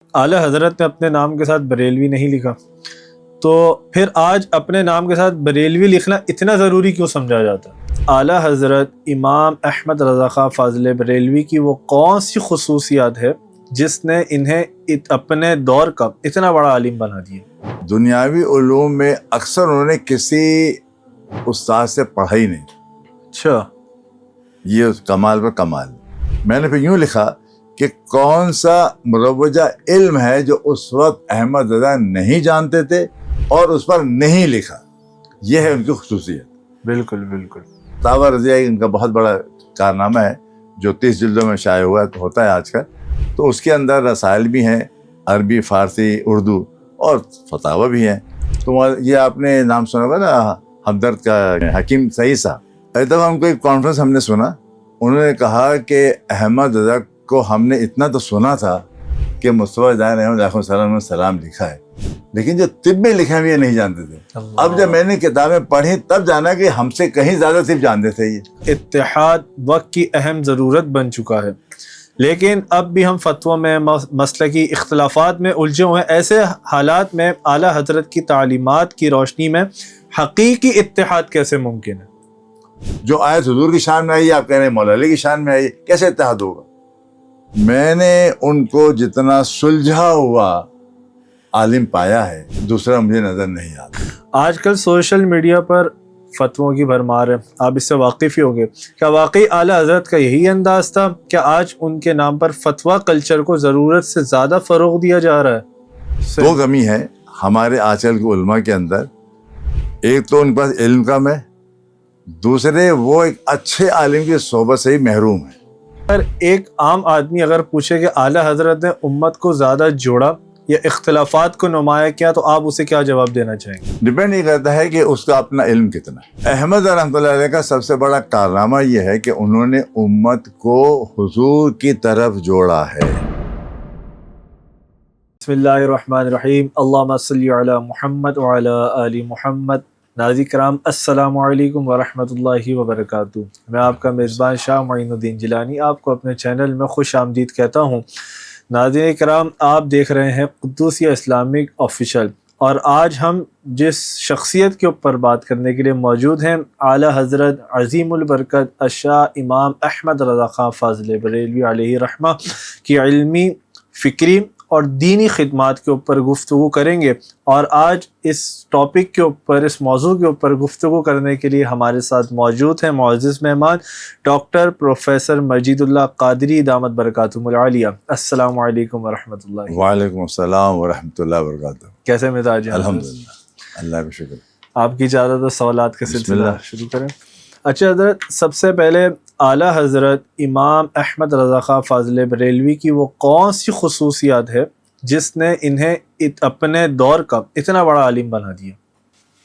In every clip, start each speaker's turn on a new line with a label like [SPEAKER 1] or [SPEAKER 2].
[SPEAKER 1] اعلیٰ حضرت نے اپنے نام کے ساتھ بریلوی نہیں لکھا، تو پھر آج اپنے نام کے ساتھ بریلوی لکھنا اتنا ضروری کیوں سمجھا جاتا ہے؟ اعلیٰ حضرت امام احمد رضا خان فاضل بریلوی کی وہ کون سی خصوصیات ہے جس نے انہیں اپنے دور کا اتنا بڑا عالم بنا دیا؟
[SPEAKER 2] دنیاوی علوم میں اکثر انہوں نے کسی استاد سے پڑھا ہی نہیں.
[SPEAKER 1] اچھا،
[SPEAKER 2] یہ کمال پر کمال. میں نے پھر یوں لکھا کہ کون سا مروجہ علم ہے جو اس وقت احمد رضا نہیں جانتے تھے اور اس پر نہیں لکھا. یہ ہے ان کی خصوصیت.
[SPEAKER 1] بالکل بالکل.
[SPEAKER 2] فتاوی رضیہ ان کا بہت بڑا کارنامہ ہے جو 30 جلدوں میں شائع ہوا ہوتا ہے آج کل. تو اس کے اندر رسائل بھی ہیں، عربی، فارسی، اردو، اور فتاوی بھی ہیں. تو یہ آپ نے نام سنا ہوگا نا ہمدرد کا حکیم سعید صاحب. ایک دفعہ ہم کو ایک کانفرنس ہم نے سنا، انہوں نے کہا کہ احمد رضا کو ہم نے اتنا تو سنا تھا کہ مصطفیٰ جان علیہ السلام نے سلام لکھا ہے، لیکن جو طب میں لکھا ہے یہ نہیں جانتے تھے. اب جب میں نے کتابیں پڑھی تب جانا کہ ہم سے کہیں زیادہ طب جانتے تھے. یہ
[SPEAKER 1] اتحاد وقت کی اہم ضرورت بن چکا ہے، لیکن اب بھی ہم فتووں میں مسلکی اختلافات میں الجھے ہوئے ہیں. ایسے حالات میں اعلیٰ حضرت کی تعلیمات کی روشنی میں حقیقی اتحاد کیسے ممکن ہے؟
[SPEAKER 2] جو آیت حضور کی شان میں آئی، آپ کہہ رہے ہیں مولا علی کی شان میں آئی، کیسے اتحاد ہوگا؟ میں نے ان کو جتنا سلجھا ہوا عالم پایا ہے دوسرا مجھے نظر نہیں آتا.
[SPEAKER 1] آج کل سوشل میڈیا پر فتووں کی بھرمار ہے، آپ اس سے واقف ہی ہوں گے. کیا واقعی اعلیٰ حضرت کا یہی انداز تھا؟ کیا آج ان کے نام پر فتویٰ کلچر کو ضرورت سے زیادہ فروغ دیا جا رہا ہے؟
[SPEAKER 2] دو کمی ہے ہمارے آج کل کے علماء کے اندر. ایک تو ان کے پاس علم کم ہے، دوسرے وہ ایک اچھے عالم کی صحبت سے ہی محروم ہے.
[SPEAKER 1] اگر ایک عام آدمی اگر پوچھے کہ اعلیٰ حضرت نے امت کو زیادہ جوڑا یا اختلافات کو نمایاں کیا، تو آپ اسے کیا جواب دینا چاہیں گے؟
[SPEAKER 2] ڈپینڈ نہیں کرتا ہے کہ اس کا اپنا علم کتنا ہے. احمد رحمۃ اللہ علیہ کا سب سے بڑا کارنامہ یہ ہے کہ انہوں نے امت کو حضور کی طرف جوڑا ہے.
[SPEAKER 1] بسم اللہ الرحمن الرحیم. اللہم صلی علی محمد وعلی آل محمد. ناظرین کرام، السلام علیکم ورحمۃ اللہ وبرکاتہ. میں آپ کا میزبان شاہ معین الدین جیلانی آپ کو اپنے چینل میں خوش آمدید کہتا ہوں. ناظرین کرام، آپ دیکھ رہے ہیں قدوسیہ اسلامک آفیشل، اور آج ہم جس شخصیت کے اوپر بات کرنے کے لیے موجود ہیں، اعلیٰ حضرت عظیم البرکت الشاہ امام احمد رضا خان فاضل بریلوی علیہ رحمہ کی علمی، فکری اور دینی خدمات کے اوپر گفتگو کریں گے. اور آج اس ٹاپک کے اوپر، اس موضوع کے اوپر گفتگو کرنے کے لیے ہمارے ساتھ موجود ہیں معزز مہمان ڈاکٹر پروفیسر مجید اللہ قادری دامت برکاتہم العالیہ. السلام علیکم ورحمۃ اللہ.
[SPEAKER 2] وعلیکم السلام ورحمۃ اللہ وبرکاتہ.
[SPEAKER 1] کیسے مزاج ہیں؟
[SPEAKER 2] الحمدللہ، اللہ کا شکر.
[SPEAKER 1] آپ کی اجازت ہے سوالات کے
[SPEAKER 2] بسم
[SPEAKER 1] سلسلہ
[SPEAKER 2] اللہ.
[SPEAKER 1] شروع کریں. اچھا حضرت، سب سے پہلے اعلیٰ حضرت امام احمد رضا خان فاضل بریلوی کی وہ کون سی خصوصیات ہے جس نے انہیں اپنے دور کا اتنا بڑا عالم بنا دیا؟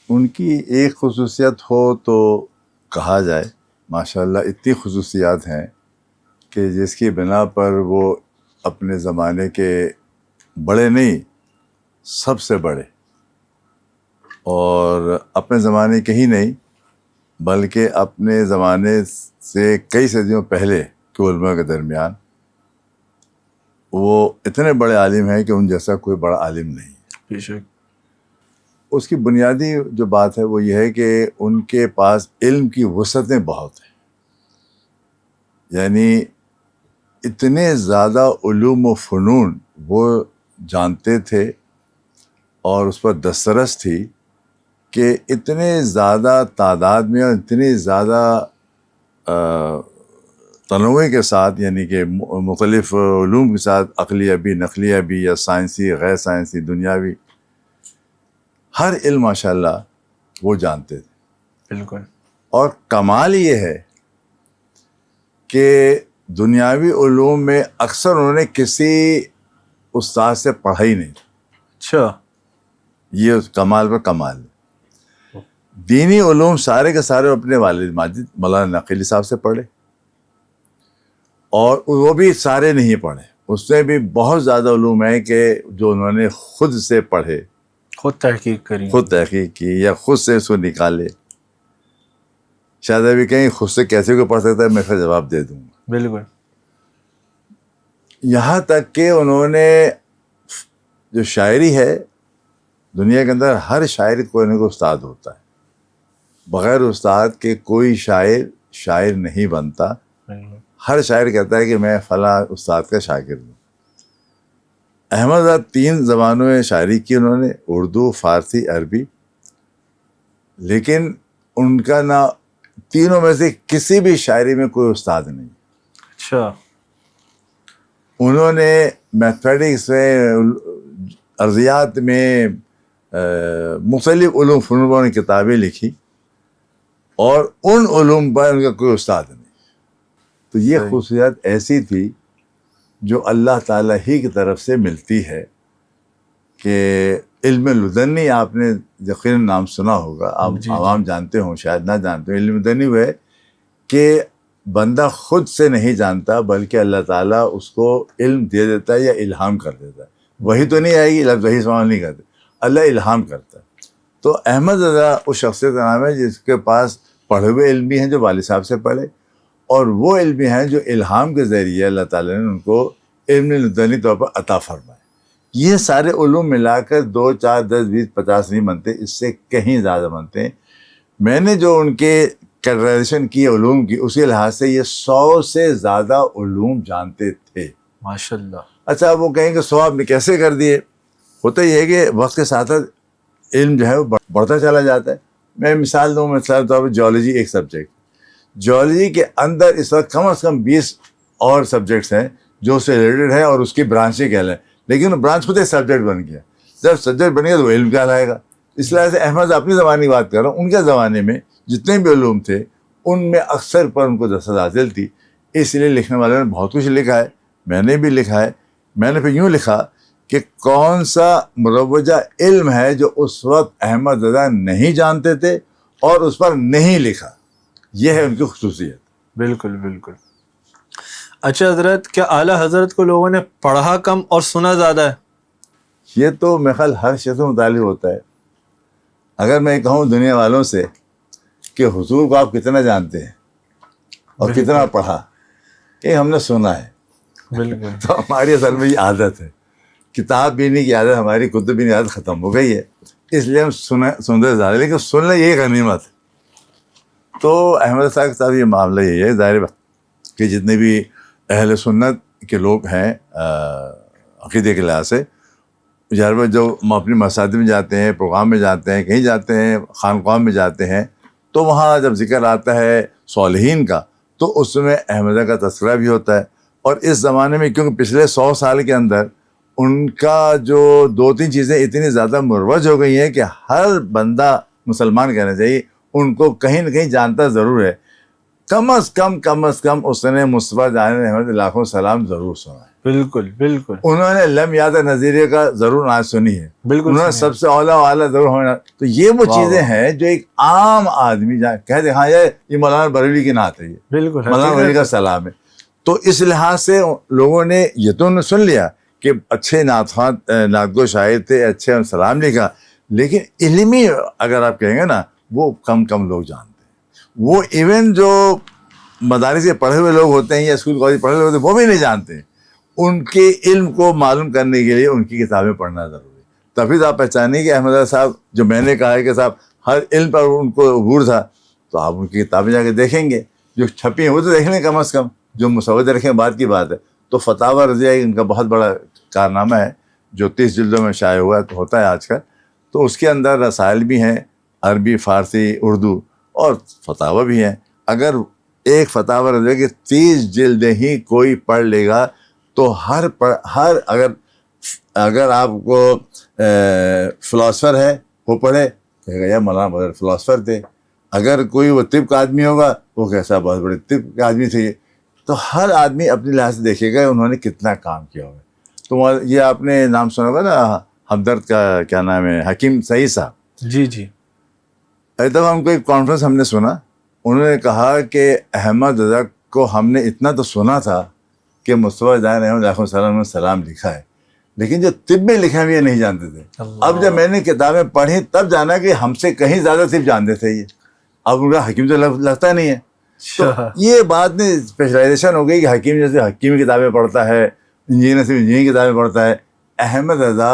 [SPEAKER 2] ان کی ایک خصوصیت ہو تو کہا جائے، ماشاءاللہ اتنی خصوصیات ہیں کہ جس کی بنا پر وہ اپنے زمانے کے بڑے نہیں، سب سے بڑے، اور اپنے زمانے کے ہی نہیں بلکہ اپنے زمانے سے کئی صدیوں پہلے کے علماء کے درمیان وہ اتنے بڑے عالم ہیں کہ ان جیسا کوئی بڑا عالم نہیں.
[SPEAKER 1] بے شک.
[SPEAKER 2] اس کی بنیادی جو بات ہے وہ یہ ہے کہ ان کے پاس علم کی وسعتیں بہت ہیں. یعنی اتنے زیادہ علوم و فنون وہ جانتے تھے اور اس پر دسترس تھی کہ اتنے زیادہ تعداد میں اور اتنی زیادہ تنوع کے ساتھ، یعنی کہ مختلف علوم کے ساتھ، عقلیہ بھی، نقلیہ بھی، یا سائنسی، غیر سائنسی، دنیاوی، ہر علم ماشاءاللہ وہ جانتے تھے.
[SPEAKER 1] بالکل.
[SPEAKER 2] اور کمال یہ ہے کہ دنیاوی علوم میں اکثر انہوں نے کسی استاد سے پڑھا ہی نہیں.
[SPEAKER 1] اچھا.
[SPEAKER 2] یہ کمال پر کمال. دینی علوم سارے کے سارے اپنے والد ماجد مولانا نقیلی صاحب سے پڑھے، اور وہ بھی سارے نہیں پڑھے. اس میں بھی بہت زیادہ علوم ہیں کہ جو انہوں نے خود سے پڑھے،
[SPEAKER 1] خود تحقیق کری،
[SPEAKER 2] خود تحقیق کی، یا خود سے اس کو نکالے. شاید ابھی کہیں خود سے کیسے کوئی پڑھ سکتا ہے، میں پھر جواب دے دوں گا.
[SPEAKER 1] بالکل.
[SPEAKER 2] یہاں تک کہ انہوں نے جو شاعری ہے دنیا کے اندر ہر شاعر کوئی نہ کوئی استاد ہوتا ہے. بغیر استاد کے کوئی شاعر نہیں بنتا. ہر شاعر کہتا ہے کہ میں فلاں استاد کا شاگرد ہوں. احمد آزاد 3 زبانوں میں شاعری کی انہوں نے, اردو, فارسی, عربی. لیکن ان کا نہ تینوں میں سے کسی بھی شاعری میں کوئی استاد نہیں.
[SPEAKER 1] اچھا.
[SPEAKER 2] انہوں نے میتھمیٹکس میں, ارضیات میں, مختلف علوم فنون میں کتابیں لکھی اور ان علوم پر ان کا کوئی استاد نہیں. تو یہ خصوصیت ایسی تھی جو اللہ تعالیٰ ہی کی طرف سے ملتی ہے کہ علم لدنی آپ نے یقیناً نام سنا ہوگا, عوام جانتے ہوں شاید نہ جانتے ہوں. علم لدنی وہ ہے کہ بندہ خود سے نہیں جانتا بلکہ اللہ تعالیٰ اس کو علم دے دیتا ہے یا الہام کر دیتا ہے. وہی تو نہیں آئے گی, لفظ وہی سوال نہیں کرتے, اللہ الہام کرتا ہے. تو احمد رضا اس شخصیت کا نام ہے جس کے پاس پڑھے ہوئے علم بھی ہیں, جو والد صاحب سے پڑھے, اور وہ علم بھی ہیں جو الہام کے ذریعے اللہ تعالیٰ نے ان کو علم لدنی طور پر عطا فرمائے. یہ سارے علوم ملا کر 2, 4, 10, 20, 50 نہیں بنتے, اس سے کہیں زیادہ بنتے ہیں. میں نے جو ان کے کیٹیگرائزیشن کی علوم کی, اسی لحاظ سے یہ 100 سے زیادہ علوم جانتے تھے.
[SPEAKER 1] ماشاء اللہ.
[SPEAKER 2] اچھا, وہ کہیں کہ 100 آپ نے کیسے کر دیے؟ ہوتا یہ ہے کہ وقت کے ساتھ علم جو ہے وہ بڑھتا چلا جاتا ہے. میں مثال دوں, مثال طور پر جیولوجی ایک سبجیکٹ, جیولوجی کے اندر اس وقت کم از کم 20 اور سبجیکٹس ہیں جو اس سے ریلیٹڈ ہے اور اس کی برانچیں کہلائیں, لیکن برانچ خود ایک سبجیکٹ بن گیا. جب سبجیکٹ بن گیا تو وہ علم کہلائے گا. اس لحاظ سے احمد اپنی زبان کی بات کر رہا ہوں, ان کے زمانے میں جتنے بھی علوم تھے ان میں اکثر پر ان کو دسترس حاصل تھی. اس لیے لکھنے والوں نے بہت کچھ لکھا ہے, میں نے بھی لکھا ہے. میں نے پھر یوں لکھا کہ کون سا مروجہ علم ہے جو اس وقت احمد رضا نہیں جانتے تھے اور اس پر نہیں لکھا. یہ ہے ان کی خصوصیت.
[SPEAKER 1] بالکل بالکل. اچھا حضرت, کیا اعلیٰ حضرت کو لوگوں نے پڑھا کم اور سنا زیادہ ہے؟
[SPEAKER 2] یہ تو میرے خیال ہر شخص سے متعلق ہوتا ہے. اگر میں کہوں دنیا والوں سے کہ حضور کو آپ کتنا جانتے ہیں اور کتنا پڑھا, کہ ہم نے سنا ہے,
[SPEAKER 1] بالکل,
[SPEAKER 2] تو ہماری اصل میں یہ عادت ہے. کتاب بھی کی عادت ہماری, کتب بھی کی عادت ختم ہو گئی ہے, اس لیے ہم سنتے زیادہ, لیکن سننا یہی غنیمت ہے. تو احمد صاحب کے ساتھ یہ معاملہ یہی ہے. ظاہر کہ جتنے بھی اہل سنت کے لوگ ہیں عقیدے کے لحاظ سے, ظاہر جو اپنی مساجد میں جاتے ہیں, پروگرام میں جاتے ہیں, کہیں جاتے ہیں, خانقاہ میں جاتے ہیں, تو وہاں جب ذکر آتا ہے صالحین کا تو اس میں احمدہ کا تذکرہ بھی ہوتا ہے. اور اس زمانے میں کیونکہ پچھلے 100 سال کے اندر ان کا جو 2-3 چیزیں اتنی زیادہ مروج ہو گئی ہیں کہ ہر بندہ مسلمان کہنا چاہیے ان کو کہیں نہ کہیں جانتا ضرور ہے. کم از کم اس نے مصطفیٰ جان احمد لاکھوں سلام ضرور سنا ہے.
[SPEAKER 1] بالکل بالکل.
[SPEAKER 2] انہوں نے لم یاد نظیرے کا ضرور نعت سنی ہے.
[SPEAKER 1] بالکل,
[SPEAKER 2] انہوں نے سب سے اولا والا ضرور ہونا. تو یہ وہ چیزیں ہیں جو ایک عام آدمی کہہ دے ہاں یہ مولانا بریلوی کی نعت ہے, یہ
[SPEAKER 1] بالکل
[SPEAKER 2] مولانا بریلوی کا سلام ہے. تو اس لحاظ سے لوگوں نے یہ تو سن لیا کہ اچھے نعت گو شاعر تھے, اچھے سلام لکھا, لیکن علمی اگر آپ کہیں گے نا وہ کم لوگ جانتے ہیں. وہ ایون جو مدارس کے پڑھے ہوئے لوگ ہوتے ہیں یا اسکول کالج پڑھے ہوئے ہوتے ہیں وہ بھی نہیں جانتے ہیں. ان کے علم کو معلوم کرنے کے لیے ان کی کتابیں پڑھنا ضروری ہے. تبھی تو آپ پہچانیں کہ احمد صاحب جو میں نے کہا ہے کہ صاحب ہر علم پر ان کو عبور تھا, تو آپ ان کی کتابیں جا کے دیکھیں گے, جو چھپی ہیں وہ تو دیکھ لیں کم از کم, جو مسودے رکھیں بات کی بات ہے. تو فتاوی رضیہ ان کا بہت بڑا کارنامہ ہے جو 30 جلدوں میں شائع ہوا ہوتا ہے آج کل. تو اس کے اندر رسائل بھی ہیں, عربی, فارسی, اردو, اور فتاوی بھی ہیں. اگر ایک فتاوی رضیہ کی 30 جلدیں ہی کوئی پڑھ لے گا تو ہر اگر آپ کو فلاسفر ہے وہ پڑھے کہے گا یا مولانا بہت بڑے فلاسفر تھے. اگر کوئی وہ طب کا آدمی ہوگا وہ کیسا بہت بڑے طب کے آدمی تھے. تو ہر آدمی اپنے لحاظ سے دیکھے گا انہوں نے کتنا کام کیا ہوگا. تو یہ آپ نے نام سنا ہوگا نا ہمدرد کا, کیا نام ہے, حکیم سعید صاحب.
[SPEAKER 1] جی جی.
[SPEAKER 2] ایک دفعہ ہم کو ایک کانفرنس ہم نے سنا, انہوں نے کہا کہ احمد رضا کو ہم نے اتنا تو سنا تھا کہ مصطفیٰ جان احمد علیہ سلام لکھا ہے, لیکن جو طب میں لکھا ہے یہ نہیں جانتے تھے. اب جب میں نے کتابیں پڑھی تب جانا کہ ہم سے کہیں زیادہ طب جانتے تھے یہ. اب ان کا حکیم تو لگتا نہیں ہے. تو یہ بات میں اسپیشلائزیشن ہو گئی کہ حکیم جیسے حکیم کتابیں پڑھتا ہے, انجینئر سے انجینئر کتابیں پڑھتا ہے. احمد رضا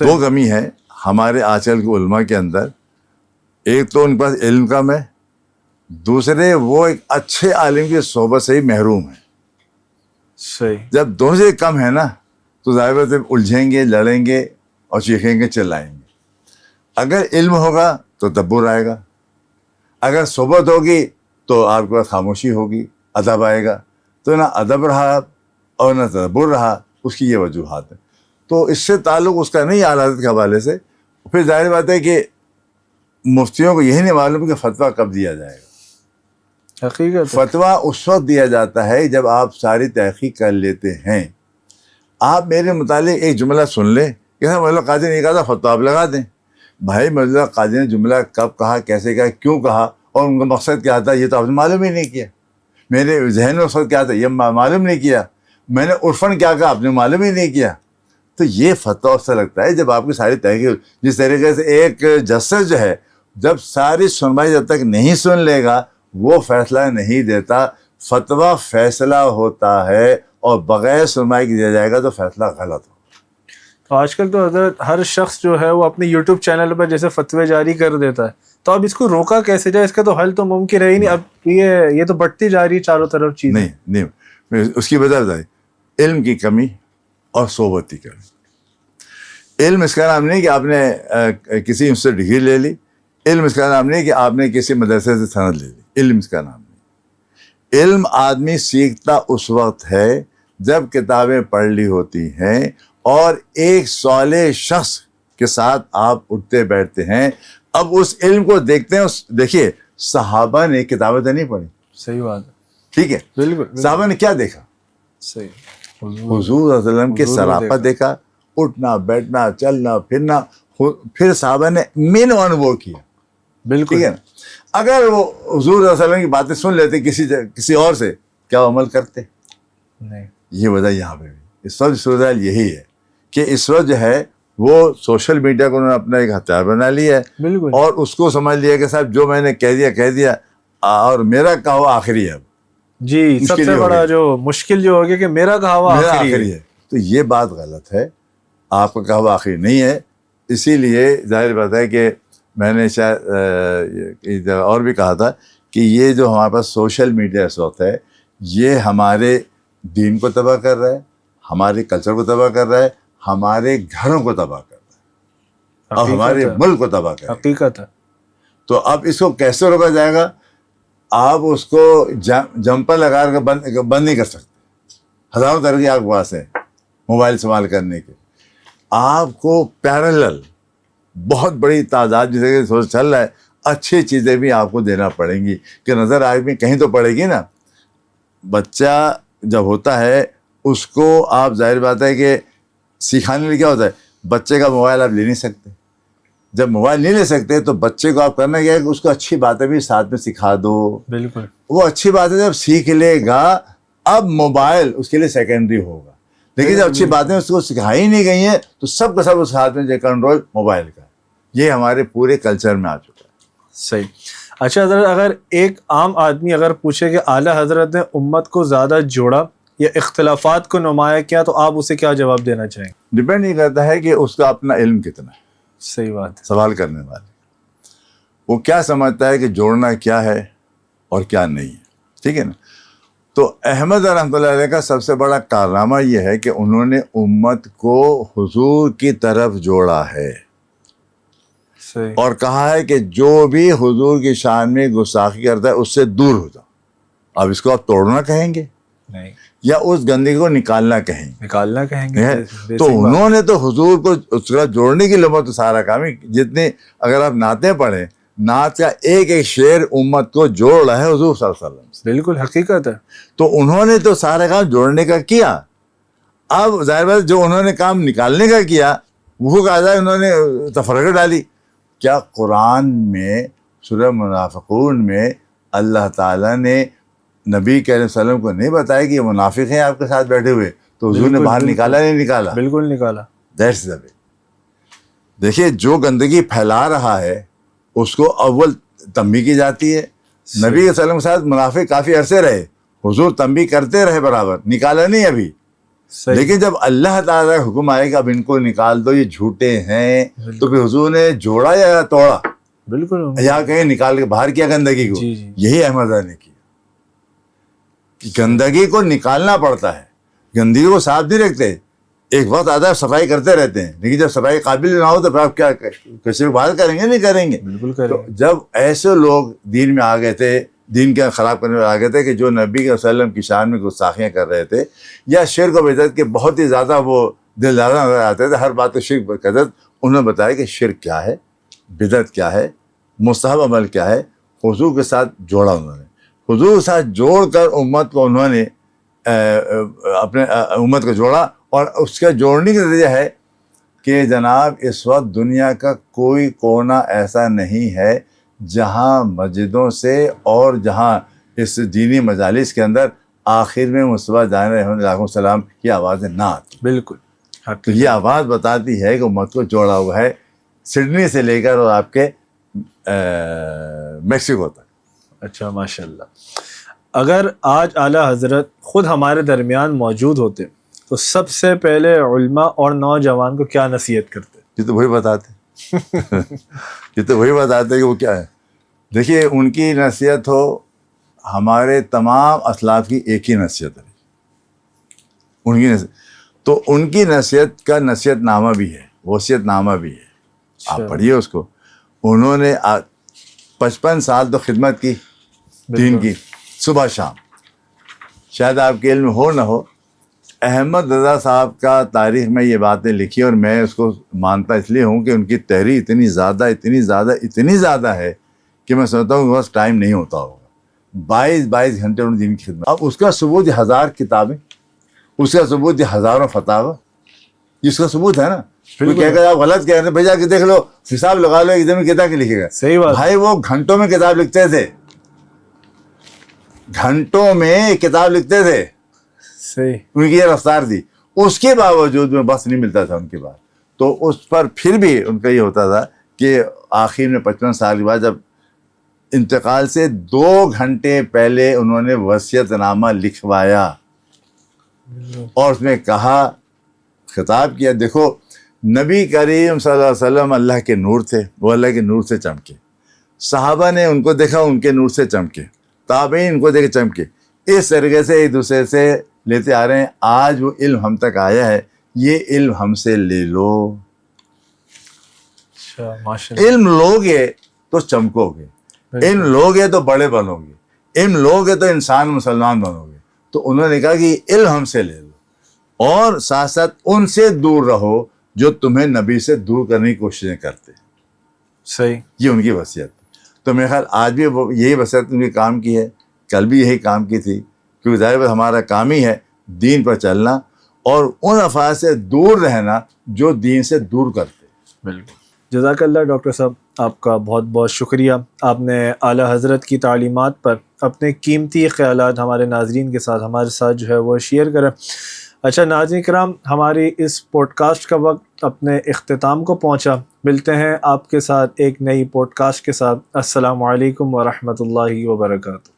[SPEAKER 2] دو کمی ہے ہمارے آج کل کے علماء کے اندر. ایک تو ان کے پاس علم کم ہے, دوسرے وہ ایک اچھے عالم کی صحبت سے ہی محروم ہیں.
[SPEAKER 1] صحیح.
[SPEAKER 2] جب دونوں سے کم ہے نا تو ظاہر بات ہے الجھیں گے, لڑیں گے اور چیخیں گے, چلائیں گے. اگر علم ہوگا تو تدبر آئے گا, اگر صحبت ہوگی تو آپ کے پاس خاموشی ہوگی, ادب آئے گا. تو نہ ادب رہا اور نہ تدبر رہا, اس کی یہ وجوہات ہیں. تو اس سے تعلق اس کا نہیں اعلیٰ حضرت کے حوالے سے. پھر ظاہر بات ہے کہ مفتیوں کو یہی نہیں معلوم کہ فتویٰ کب دیا جائے گا.
[SPEAKER 1] حقیقت.
[SPEAKER 2] فتویٰ اس وقت دیا جاتا ہے جب آپ ساری تحقیق کر لیتے ہیں. آپ میرے متعلق ایک جملہ سن لیں کہ مولانا قاضی نے کہا تھا, فتویٰ آپ لگا دیں. بھائی مولانا قاضی نے جملہ کب کہا, کیسے کہا, کیوں کہا, اور ان کا مقصد کیا تھا, یہ تو آپ نے معلوم ہی نہیں کیا. میرے ذہن میں مقصد کیا تھا, یہ معلوم نہیں کیا. میں نے عرفاً کیا کہا, آپ نے معلوم ہی نہیں کیا. تو یہ فتویٰ اس سے لگتا ہے جب آپ کی ساری تحقیق, جس طریقے سے ایک جسٹس جو ہے جب ساری سنوائی جب تک نہیں سن لے گا وہ فیصلہ نہیں دیتا. فتویٰ فیصلہ ہوتا ہے اور بغیر سنوائی کی دیا جائے گا تو فیصلہ غلط ہو.
[SPEAKER 1] تو آج کل تو حضرت ہر شخص جو ہے وہ اپنے یوٹیوب چینل پر جیسے فتوے جاری کر دیتا ہے, تو اب اس کو روکا کیسے جائے؟ اس کا تو حل تو ممکن ہے ہی نہیں. اب یہ تو بڑھتی جا رہی ہے چاروں طرف چیز.
[SPEAKER 2] نہیں, اس کی وجہ بتائی, علم کی کمی اور صحبت کی کمی. علم اس کا نام نہیں کہ آپ نے کسی سے ڈگری لے لی, علم اس کا نام نہیں کہ آپ نے کسی مدرسے سے سند لے لی, علم اس کا نام نہیں. علم آدمی سیکھتا اس وقت ہے جب کتابیں پڑھ لی ہوتی ہیں اور ایک صالح شخص کے ساتھ آپ اٹھتے بیٹھتے ہیں. اب اس علم کو دیکھتے ہیں. دیکھیے صحابہ نے کتابیں تو نہیں پڑھی.
[SPEAKER 1] صحیح بات ہے.
[SPEAKER 2] ٹھیک ہے,
[SPEAKER 1] بالکل.
[SPEAKER 2] صحابہ نے کیا دیکھا؟
[SPEAKER 1] صحیح.
[SPEAKER 2] حضور صلی اللہ علیہ وسلم کے سراپت دیکھا, اٹھنا بیٹھنا چلنا پھرنا. پھر صحابہ نے مین انوبھو کیا.
[SPEAKER 1] بالکل.
[SPEAKER 2] ٹھیک ہے نا. اگر وہ حضور صلی اللہ علیہ وسلم کی باتیں سن لیتے کسی اور سے, کیا وہ عمل کرتے؟
[SPEAKER 1] نہیں.
[SPEAKER 2] یہ وجہ یہاں پہ بھی اس وقت صورت یہی ہے کہ اس وقت جو ہے وہ سوشل میڈیا کو انہوں نے اپنا ایک ہتھیار بنا لیا ہے.
[SPEAKER 1] بالکل.
[SPEAKER 2] اور اس کو سمجھ لیا کہ صاحب جو میں نے کہہ دیا اور میرا کہا آخری ہے. اب
[SPEAKER 1] جی سب سے بڑا جو مشکل جو ہو گیا کہ میرا کہا آخری ہے. تو یہ بات غلط ہے. آپ کا کہا آخری نہیں ہے. اسی لیے ظاہر بات ہے کہ میں نے شاید اور بھی کہا تھا کہ یہ جو ہمارے پاس سوشل میڈیا اس وقت ہے یہ ہمارے دین کو تباہ کر رہا ہے, ہمارے کلچر کو تباہ کر رہا ہے, ہمارے گھروں کو تباہ کر رہا ہے اور ہمارے ملک کو تباہ کر رہا ہے. حقیقت ہے.
[SPEAKER 2] تو اب اس کو کیسے روکا جائے گا؟ آپ اس کو جمپر لگا کر بند نہیں کر سکتے. ہزاروں طریقے آپ کے پاس ہیں موبائل استعمال کرنے کے. آپ کو پیرالل بہت بڑی تعداد جیسے چل رہا ہے, اچھی چیزیں بھی آپ کو دینا پڑیں گی کہ نظر آئے بھی کہیں تو پڑے گی نا. بچہ جب ہوتا ہے اس کو آپ ظاہر بات ہے کہ سکھانے میں کیا ہوتا ہے, بچے کا موبائل آپ لے نہیں سکتے. جب موبائل نہیں لے سکتے تو بچے کو آپ کرنا کیا ہے کہ اس کو اچھی باتیں بھی ساتھ میں سکھا دو.
[SPEAKER 1] بالکل.
[SPEAKER 2] وہ اچھی باتیں جب سیکھ لے گا اب موبائل اس کے لیے سیکنڈری ہوگا. لیکن جب اچھی باتیں اس کو سکھائی نہیں گئی ہیں تو سب کا سب اس ہاتھ میں جو کنٹرول موبائل کا. یہ ہمارے پورے کلچر میں آ چکا ہے.
[SPEAKER 1] صحیح. اچھا حضرت, اگر ایک عام آدمی اگر پوچھے کہ اعلیٰ حضرت نے امت کو زیادہ جوڑا یا اختلافات کو نمایاں کیا, تو آپ اسے کیا جواب دینا چاہیں گے؟
[SPEAKER 2] ڈپینڈ نہیں کرتا ہے کہ اس کا اپنا علم کتنا ہے.
[SPEAKER 1] صحیح بات ہے.
[SPEAKER 2] سوال کرنے والے وہ کیا سمجھتا ہے کہ جوڑنا کیا ہے اور کیا نہیں ہے. ٹھیک ہے نا. تو احمد رحمۃ اللہ علیہ کا سب سے بڑا کارنامہ یہ ہے کہ انہوں نے امت کو حضور کی طرف جوڑا ہے.
[SPEAKER 1] صحیح.
[SPEAKER 2] اور کہا ہے کہ جو بھی حضور کی شان میں گستاخی کرتا ہے اس سے دور ہو جاؤ. اب اس کو آپ توڑنا کہیں گے
[SPEAKER 1] نہیں,
[SPEAKER 2] یا اس گندگی کو نکالنا کہیں گے؟
[SPEAKER 1] نکالنا کہیں گے.
[SPEAKER 2] تو انہوں نے تو حضور کو اس طرح جوڑنے کے لیے تو سارا کام ہی, جتنے اگر آپ نعتیں پڑھیں, نعت کا ایک ایک شعر امت کو جوڑا ہے حضور صلی اللہ علیہ وسلم سے.
[SPEAKER 1] بالکل حقیقت ہے.
[SPEAKER 2] تو انہوں نے تو سارا کام جوڑنے کا کیا. اب ظاہر بات جو انہوں نے کام نکالنے کا کیا وہ کہا جائے انہوں نے تفرقہ ڈالی. کیا قرآن میں سورہ منافقون میں اللہ تعالیٰ نے نبی کریم صلی اللہ علیہ وسلم کو نہیں بتایا کہ یہ منافق ہیں آپ کے ساتھ بیٹھے ہوئے, تو حضور نے باہر نکالا نہیں نکالا؟
[SPEAKER 1] بالکل نکالا.
[SPEAKER 2] دیٹس دا وے. دیکھیے جو گندگی پھیلا رہا ہے اس کو اول تنبیہ کی جاتی ہے. نبی صلی اللہ علیہ وسلم کے ساتھ منافق کافی عرصے رہے, حضور تنبیہ کرتے رہے برابر, نکالا نہیں ابھی. لیکن جب اللہ تعالیٰ کا حکم آئے کہ اب ان کو نکال دو، یہ جھوٹے ہیں، تو پھر حضور نے جوڑا یا توڑا؟
[SPEAKER 1] بالکل،
[SPEAKER 2] یا کہیں نکال کے باہر کیا گندگی کو؟
[SPEAKER 1] جی جی،
[SPEAKER 2] یہی احمد نے کیا کہ گندگی کو نکالنا پڑتا ہے، گندگی کو صاف نہیں رکھتے. ایک وقت آتا ہے صفائی کرتے رہتے ہیں، لیکن جب صفائی قابل نہ ہو تو پھر آپ کیا کسی کو باہر کریں گے؟ نہیں کریں گے.
[SPEAKER 1] بالکل
[SPEAKER 2] تو
[SPEAKER 1] کریں.
[SPEAKER 2] جب ایسے لوگ دین میں آ گئے تھے، دین کے خراب کرنے میں آ گئے تھے کہ جو نبی صلی اللہ علیہ وسلم کی شان میں گستاخیاں کر رہے تھے، یا شرک و بدعت کے بہت ہی زیادہ وہ دلدارہ نظر آتے تھے، ہر بات تو شرک بدعت، انہوں نے بتایا کہ شرک کیا ہے، بدعت کیا ہے، مستحب عمل کیا ہے. حضور کے ساتھ جوڑا انہوں نے، حضور کے ساتھ جوڑ کر امت کو انہوں نے اپنے امت کو جوڑا. اور اس کا جوڑنے کا نتیجہ ہے کہ جناب اس وقت دنیا کا کوئی کونا ایسا نہیں ہے جہاں مسجدوں سے اور جہاں اس دینی مجالس کے اندر آخر میں مصطفیٰ جان علیہ السلام کی آوازیں نہ آتی.
[SPEAKER 1] بالکل.
[SPEAKER 2] تو یہ آواز بتاتی ہے کہ امت کو جوڑا ہوا ہے، سڈنی سے لے کر اور آپ کے میکسیکو تک.
[SPEAKER 1] اچھا، ماشاء اللہ. اگر آج اعلیٰ حضرت خود ہمارے درمیان موجود ہوتے تو سب سے پہلے علماء اور نوجوان کو کیا نصیحت کرتے؟
[SPEAKER 2] یہ تو وہی بتاتے یہ تو وہی بتاتے کہ وہ کیا ہے. دیکھیے، ان کی نصیحت ہو، ہمارے تمام اسلاف کی ایک ہی نصیحت ہے، ان کی نصیحت. تو ان کی نصیحت کا نصیحت نامہ بھی ہے، وصیت نامہ بھی ہے، آپ پڑھیے اس کو. انہوں نے 55 سال تو خدمت کی دین کی، صبح شام. شاید آپ کے علم میں ہو نہ ہو، احمد رضا صاحب کا تاریخ میں یہ باتیں لکھی، اور میں اس کو مانتا اس لیے ہوں کہ ان کی تحریر اتنی زیادہ ہے کہ میں سمجھتا ہوں کہ بس ٹائم نہیں ہوتا ہوگا. 22 گھنٹے انہوں نے دین کی خدمت. اب اس کا ثبوت 1000 کتابیں، اس کا ثبوت 1000 فتاوی، اس کا ثبوت ہے نا. کوئی کہہ کر آپ غلط کہہ رہے ہیں، بھیجا کے دیکھ لو، حساب لگا لو، ایک دن میں کتاب کی لکھے گا.
[SPEAKER 1] صحیح بات
[SPEAKER 2] بھائی وہ گھنٹوں میں کتاب لکھتے تھے، گھنٹوں میں کتاب لکھتے تھے.
[SPEAKER 1] صحیح.
[SPEAKER 2] ان کی یہ رفتار تھی. اس کے باوجود میں بس نہیں ملتا تھا ان کے بعد. تو اس پر پھر بھی ان کا یہ ہوتا تھا کہ آخر میں 55 سال کے بعد جب انتقال سے 2 گھنٹے پہلے انہوں نے وصیت نامہ لکھوایا، اور اس میں کہا، خطاب کیا. دیکھو، نبی کریم صلی اللہ علیہ وسلم اللہ کے نور تھے، وہ اللہ کے نور سے چمکے. صحابہ نے ان کو دیکھا، ان کے نور سے چمکے. تابعین ان کو دیکھ کے چمکے. اس طریقے سے ایک دوسرے سے لیتے آ رہے ہیں. آج وہ علم ہم تک آیا ہے، یہ علم ہم سے لے لو.
[SPEAKER 1] اچھا، ماشاء اللہ.
[SPEAKER 2] علم لوگے تو چمکو گے، علم لوگے تو بڑے بنو گے، علم لوگے تو انسان مسلمان بنو گے. تو انہوں نے کہا کہ علم ہم سے لے لو، اور ساتھ ساتھ ان سے دور رہو جو تمہیں نبی سے دور کرنے کی کوششیں کرتے.
[SPEAKER 1] صحیح.
[SPEAKER 2] یہ ان کی وصیت. تو میرے خیال آج بھی یہی وصیت ان کی کام کی ہے، کل بھی یہی کام کی تھی، کیونکہ ظاہر بات ہمارا کام ہی ہے دین پر چلنا اور ان افراد سے دور رہنا جو دین سے دور کرتے.
[SPEAKER 1] بالکل. جزاک اللہ ڈاکٹر صاحب، آپ کا بہت بہت شکریہ. آپ نے اعلیٰ حضرت کی تعلیمات پر اپنے قیمتی خیالات ہمارے ناظرین کے ساتھ، ہمارے ساتھ جو ہے وہ شیئر کریں. اچھا ناظرین کرام، ہماری اس پوڈ کاسٹ کا وقت اپنے اختتام کو پہنچا. ملتے ہیں آپ کے ساتھ ایک نئی پوڈ کاسٹ کے ساتھ. السلام علیکم ورحمۃ اللہ وبرکاتہ.